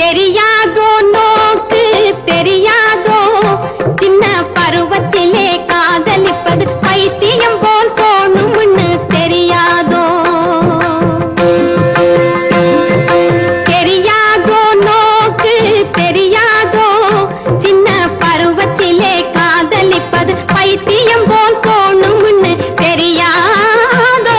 தெரியாதோ நோக்கு தெரியாதோ சின்ன பருவத்திலே காதலிப்பது பைத்தியம் போல் தோணும்னு தெரியாதோ தெரியாதோ நோக்கு தெரியாதோ சின்ன பருவத்திலே காதலிப்பது பைத்தியம் போல் தோணும்னு தெரியாதோ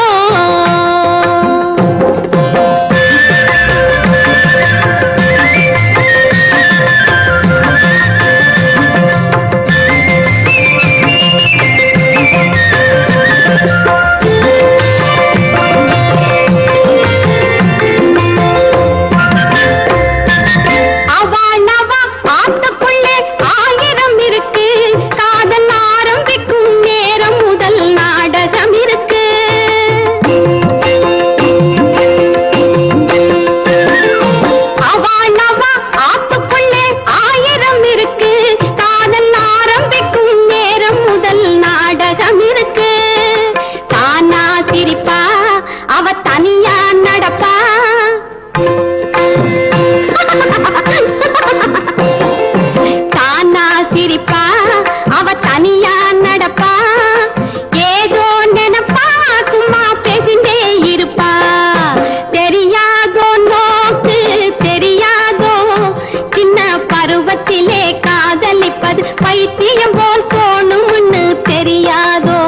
பைத்தியம் போல் தோணும்னு தெரியாதோ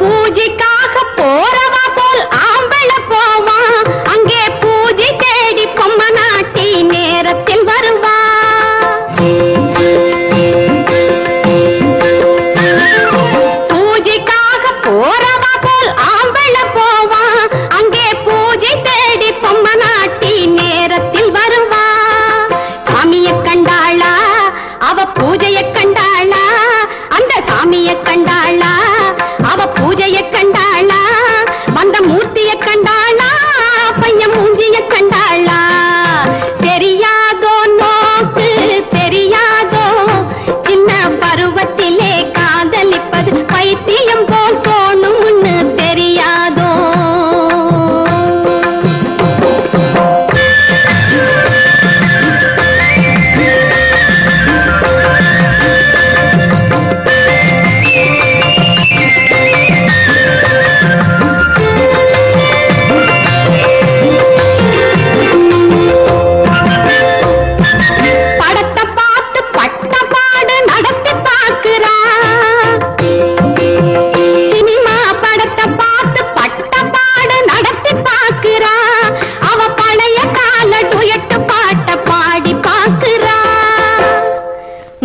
பூஜைக்காக போறவா போல் ஆம்பள போவான் அங்கே பூஜை தேடி பொம்மை நாட்டி நேரத்தில் வருவா பூஜைய கண்டாளா அந்த சாமிய கண்டாளா அவ பூஜைய கண்டாளா வந்த மூர்த்திய கண்டாளா பையன் மூஞ்சிய கண்டாளா தெரியாதோ நோக்கு தெரியாதோ சின்ன பருவத்திலே காதலிப்பது பைத்தியம் போல் தோணும்னு தெரியாதோ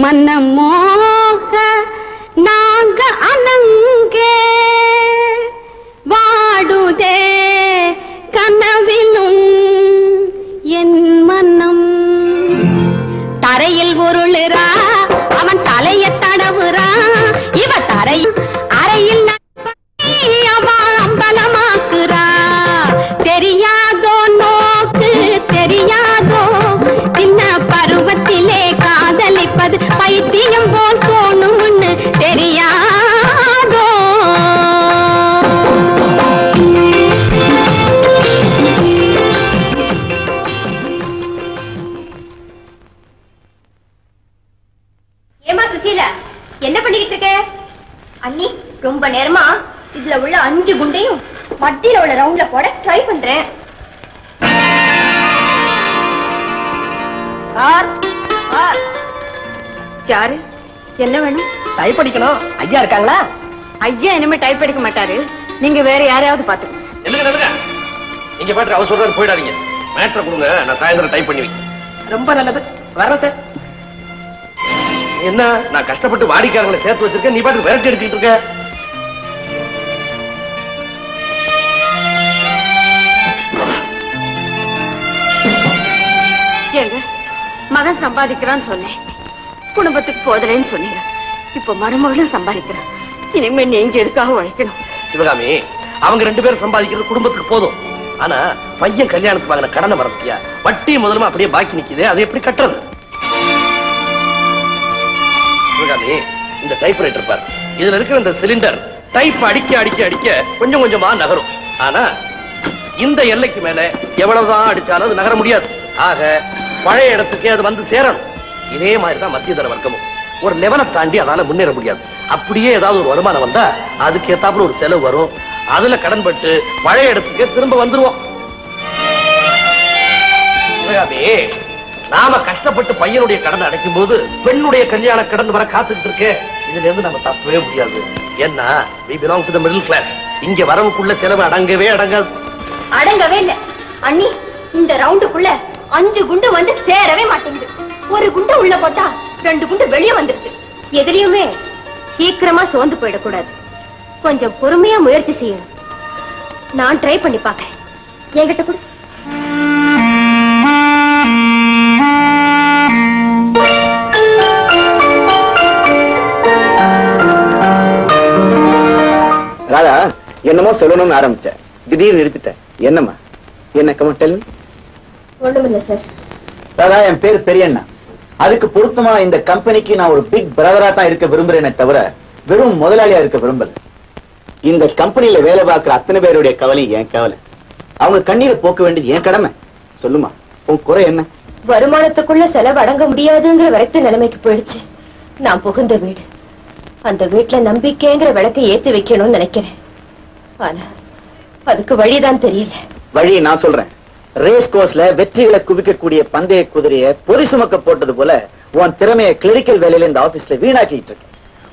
மனமோக நாங்க அனங்கே வாடுதே கனவிலும் என் மனம் தரையில் உருளுறா அவன் தலைய தடவுறா இவ தரை அறையில் அவ அம்பலமாக்குறா தெரியாதோ நோக்கு தெரியாதோ சின்ன பருவத்திலே காதலிப்பது பைத்தியம் போல் தோணும்னு தெரியாதோ ஏமா சுசீலா என்ன பண்ணிக்கிட்டு இருக்க? அண்ணி ரொம்ப நேரமா இதுல உள்ள 5 குண்டையும் மத்தியில உள்ள ரவுண்ட்ல போட ட்ரை பண்றேன். சார் யாரு என்ன வேணும்? டைப் அடிக்கணும். ஐயா இருக்காங்களா? ஐயா இனிமே டைப் அடிக்க மாட்டாரு. நீங்க வேற யாரையாவது பாத்துக்கணும். என்னங்க நீங்க பாட்டு அவர் சொல்றாரு போயிடாதீங்க. மேட்டரை கொடுங்க, நான் சாயந்தரம் டைப் பண்ணி வைக்கிறேன். ரொம்ப நல்லது. வரேன் சார். என்ன நான் கஷ்டப்பட்டு வாடிக்கையாளர்களை சேர்த்து வச்சிருக்கேன், நீ பாட்டு விரட்டி அடிச்சுட்டு இருக்க. ஏங்க மகன் சம்பாதிக்கிறான்னு சொன்னேன், குடும்பத்துக்கு போதலைன்னு சொன்னீங்க. இப்ப மருமகளும் சம்பாதிக்கிறான். இனிமே நீங்க எதுக்காக உழைக்கணும்? சிவகாமி, அவங்க 2 பேரும் சம்பாதிக்கிறது குடும்பத்துக்கு போதும். ஆனா பையன் கல்யாணத்துக்கு வாங்கின கடனை மறந்துட்டியா? வட்டி முதல்ல அப்படியே பாக்கி நிக்குது, அதை எப்படி கட்டுறது? இந்த டைப்ரைட்டர் பாரு, இதுல இருக்கிற இந்த சிலிண்டர் டைப் அடிக்க அடிக்க அடிக்க கொஞ்சம் கொஞ்சமா நகரும். ஆனா இந்த எல்லைக்கு மேல எவ்வளவுதான் அடிச்சாலும் அது நகர முடியாது. ஆக பழைய இடத்துக்கு அது வந்து சேரணும். இதே மாதிரிதான் மத்திய தர வர்க்கமும். ஒரு லெவலை தாண்டி அதால முன்னேற முடியாது. அப்படியே ஏதாவது ஒரு வருமானம் வந்தா அதுக்கு ஏத்தாப்புல ஒரு செலவு வரும். அதுல கடன்பட்டு பழைய இடத்துக்கு திரும்ப வந்துருவோம். நாம கஷ்டப்பட்டு பையனுடைய கடனை அடைக்கும் போது பெண்ணுடைய கல்யாண கடன் வர காத்துக்கிட்டு இருக்கு. இதுல இருந்து நம்ம தப்பவே முடியாது. ஏன்னா we belong to the middle class. இங்க வரவுக்குள்ள செலவு அடங்கவே அடங்காது. அடங்கவே இல்ல அண்ணி. இந்த ரவுண்டுக்குள்ள 5 குண்டு வந்து சேரவே மாட்டேங்குது. ஒரு குண்டு உள்ள போட்டா 2 குண்டு வெளியே வந்துருச்சு. எதிரியுமே சீக்கிரமா சோர்ந்து போயிடக்கூடாது. கொஞ்சம் பொறுமையா முயற்சி செய்யணும். நான் ட்ரை பண்ணி பாக்கிறேன். என்கிட்ட கூட ராதா, என்னமோ சொல்லணும்னு ஆரம்பிச்சேன், திடீர்னு நிறுத்திட்டேன். என்னம்மா? என்ன கமெண்ட் டெல் மீ. ஒண்ணுமில்ல சார். ராதா, என் பேர் பெரியண்ணா. அதுக்கு பொருத்தமா இந்த கம்பெனிக்கு நான் ஒரு பிக் பிரதரா தான் இருக்க விரும்புறேனே தவிர வெறும் முதலாளியா இருக்க விரும்பல. இந்த கம்பெனியில வேலை பார்க்கிற அத்தனை பேருடைய கவலை என் கவலை. அவங்க கண்ணீரை போக்க வேண்டியது என் கடமை. சொல்லுமா, உன் குறை என்ன? வருமானத்துக்குள்ள செலவு அடங்க முடியாதுங்கிற வரைத்த நிலைமைக்கு போயிடுச்சு. நான் புகுந்த வீடு. அந்த வீட்டுல நம்பிக்கைங்கிற விளக்கை ஏத்தி வைக்கணும்னு நினைக்கிறேன். ஆனா அதுக்கு வழிதான் தெரியல. வழி நான் சொல்றேன். ரேஸ் கோர்ஸ்ல வெற்றிகளை குவிக்கக்கூடிய பந்தய குதிரையை பொதி சுமக்க போட்டது போல உன் திறமையை கிளரிக்கல் வேலையில இந்த ஆபீஸ்ல வீணாக்கிட்டு இருக்க.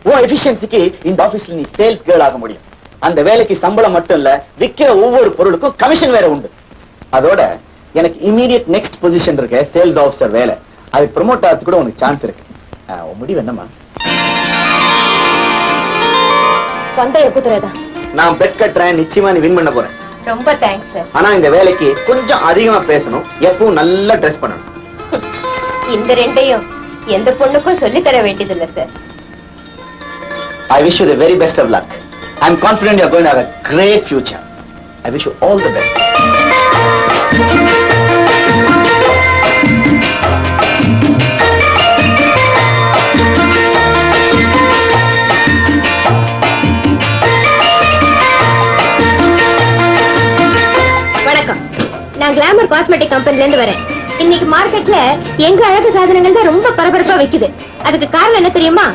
உன் எஃபிஷியன்சிக்கு இந்த ஆபீஸ்ல நீ சேல்ஸ் கேர்ள் ஆக முடியும். அந்த வேலைக்கு சம்பளம் மட்டும் இல்ல, விக்கிற ஒவ்வொரு பொருளுக்கும் கமிஷன் வேற உண்டு. அதோட எனக்கு இமீடியட் நெக்ஸ்ட் பொசிஷன் இருக்க சேல்ஸ் ஆபீசர் வேலை. அது ப்ரமோட் ஆகிறதுக்கு கூட உனக்கு சான்ஸ் இருக்கு. முடிவு என்னமா? பந்தய குதிரைதான். நான் பெட் கட்டுறேன், நிச்சயமா நீ வின் பண்ண போறேன். ரொம்ப தேங்க்ஸ் சார். ஆனா இந்த வேலைக்கு கொஞ்சம் அதிகமா பேசணும், எப்பவும் நல்லா ட்ரெஸ் பண்ணணும். இந்த ரெண்டையும் எந்த பொண்ணுக்கும் சொல்லி தர வேண்டியதில்லை sir. I wish you the very best of luck. I'm confident you're going to have a great future. I wish you all the best. வணக்கம். நான் கிளாமர் காஸ்மெட்டிக் கம்பெனில இருந்து வரேன். இன்னைக்கு மார்க்கெட்ல எங்க அழகு சாதனங்கள் தான் ரொம்ப பரபரப்பா வைக்குது. அதுக்கு காரணம் என்ன தெரியுமா?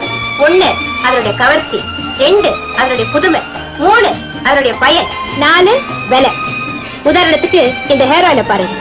1 அதனுடைய கவர்ச்சி, 2 அதனுடைய புதுமை, 3 அதனுடைய பயன், 4 விலை. உதாரணத்துக்கு இந்த ஹேர் ஆயில பாருங்க.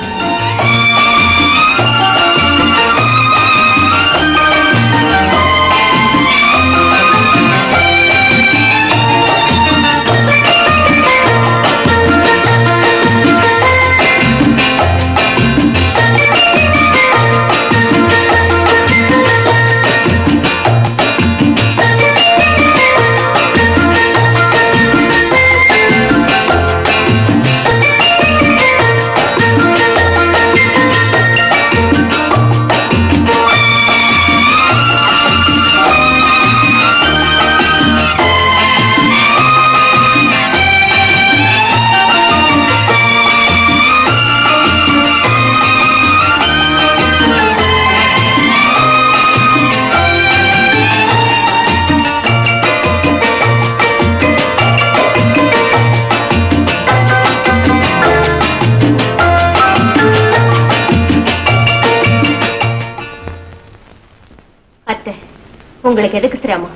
உங்களுக்கு எதுக்கு சிரமம்?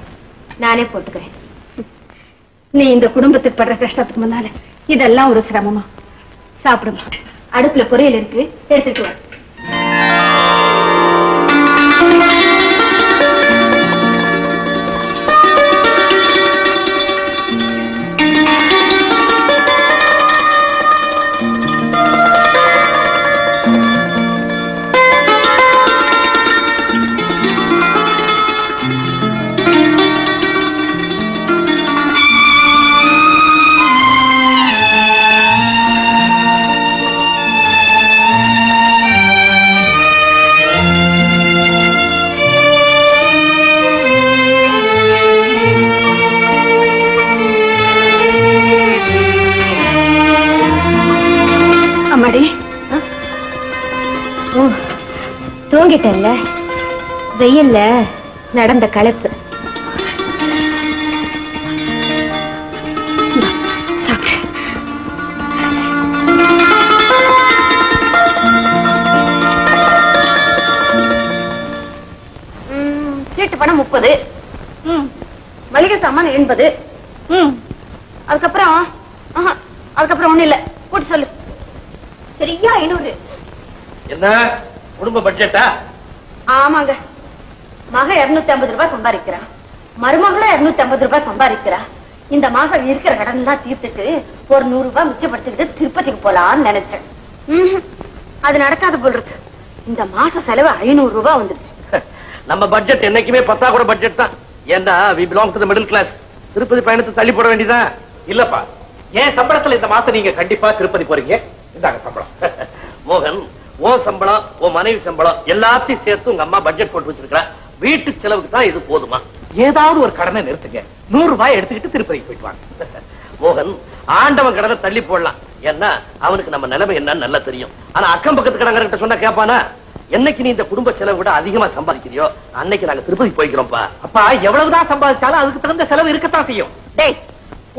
நானே போட்டுக்கிறேன். நீ இந்த குடும்பத்துக்கு படுற கஷ்டத்துக்கு முன்னால இதெல்லாம் ஒரு சிரமமா? சாப்பிடுமா. அடுப்புல பொரியல் இருக்கு, எடுத்துட்டு வா. தூங்கிட்டேன்ல, வெயில்ல நடந்த களைப்பு. சீட்டு பணம் 30, மளிகை சாமான் 80. அதுக்கப்புறம் ஒண்ணு இல்ல, போட்டு சொல்லு. சரியா 500. என்ன குடும்ப பட்ஜெட்டா? ஆமாங்க. மக 250 ரூபாய் சம்பாதிக்கிறா, மருமகளும் 250 ரூபாய் சம்பாதிக்கிறா. இந்த மாசம் இருக்கிற கடன் எல்லாம் தீர்த்துட்டு ஒரு 100 ரூபாய் மிச்சப்படுத்திக்கிட்டு திருப்பதிக்கு போலான்னு நினைச்சேன். அது நடக்காத போல் இருக்கு. இந்த மாச செலவு 500 ரூபாய் வந்துருச்சு. நம்ம பட்ஜெட் என்னைக்குமே பத்தாக்குற பட்ஜெட் தான். ஏண்டா we belong to the middle class. Tirupati பயணத்தை தள்ளி போட வேண்டியதான். இல்லப்பா, ஏன் சம்பளத்துல இந்த மாசம் நீங்க கண்டிப்பா திருப்பதி போறீங்க. இந்தாங்க சம்பளம். மோகன், ஓ சம்பளம், ஓ மனைவி சம்பளம் எல்லாத்தையும் சேர்த்து உங்க அம்மா பட்ஜெட் போட்டு வச்சிருக்கா. வீட்டு செலவுக்கு தான் இது போதுமா? ஏதாவது ஒரு கடனை நிறுத்துங்க, 100 ரூபாய் எடுத்துக்கிட்டு திருப்பதிக்கு போயிட்டு வாங்க. மோகன், ஆண்டவன் கடனை தள்ளி போடலாம். ஏன்னா அவனுக்கு நம்ம நிலைமை என்னன்னு நல்லா தெரியும். ஆனா அக்கம் பக்கத்து கடங்கிட்ட சொன்னா கேட்பானா? என்னைக்கு நீ இந்த குடும்ப செலவு விட அதிகமா சம்பாதிக்கிறியோ அன்னைக்கு நாங்க திருப்பதி போய்க்கிறோம்ப்பா. அப்பா, எவ்வளவுதான் சம்பாதிச்சாலும் அதுக்கு தகுந்த செலவு இருக்கத்தான் செய்யும். டேய்,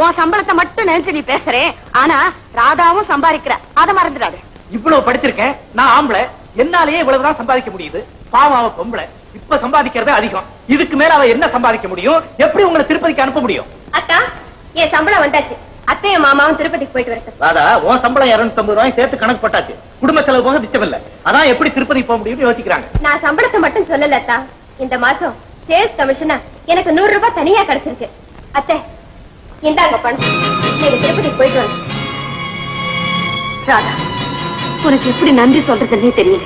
உன் சம்பளத்தை மட்டும் நினைச்சு நீ பேசுறேன். ஆனா ராதாவும் சம்பாதிக்கிற, அதை மறந்துடாது. இவ்வளவு படிச்சிருக்கேன், நான் ஆம்பளை, என்னாலேயே இவ்வளவுதான் சம்பாதிக்க முடியுது. பாவம் அவ பொம்பளை, இப்ப சம்பாதிக்கிறதே அதிகம். இதுக்கு மேல அவ என்ன சம்பாதிக்க முடியும்? எப்படி உங்களை திருப்பதிக்கு அனுப்ப முடியும்? அக்கா, என் சம்பளம் வந்தாச்சு. அத்தையும் மாமாவும் திருப்பதிக்கு போயிட்டு வரட்டும். ராதா, உன் சம்பளம் 250 ரூபாய் சேர்த்து கணக்கு போட்டாச்சு. குடும்ப செலவு போக மிச்சம் இல்ல. அதான் எப்படி திருப்பதி போக முடியும்னு யோசிக்கிறாங்க. நான் சம்பளத்தை மட்டும் சொல்லல அத்தா, இந்த மாசம் சேல்ஸ் கமிஷனா எனக்கு 100 ரூபாய் தனியா கிடைச்சிருக்கு. அத்தை, இந்தாங்க பணம், நீங்க திருப்பதிக்கு போயிட்டு வாங்க. ராதா, உனக்கு எப்படி நன்றி சொல்றதுன்னே தெரியல.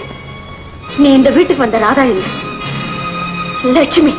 நீ இந்த வீட்டுக்கு வந்த ராதா இல்ல, லட்சுமி.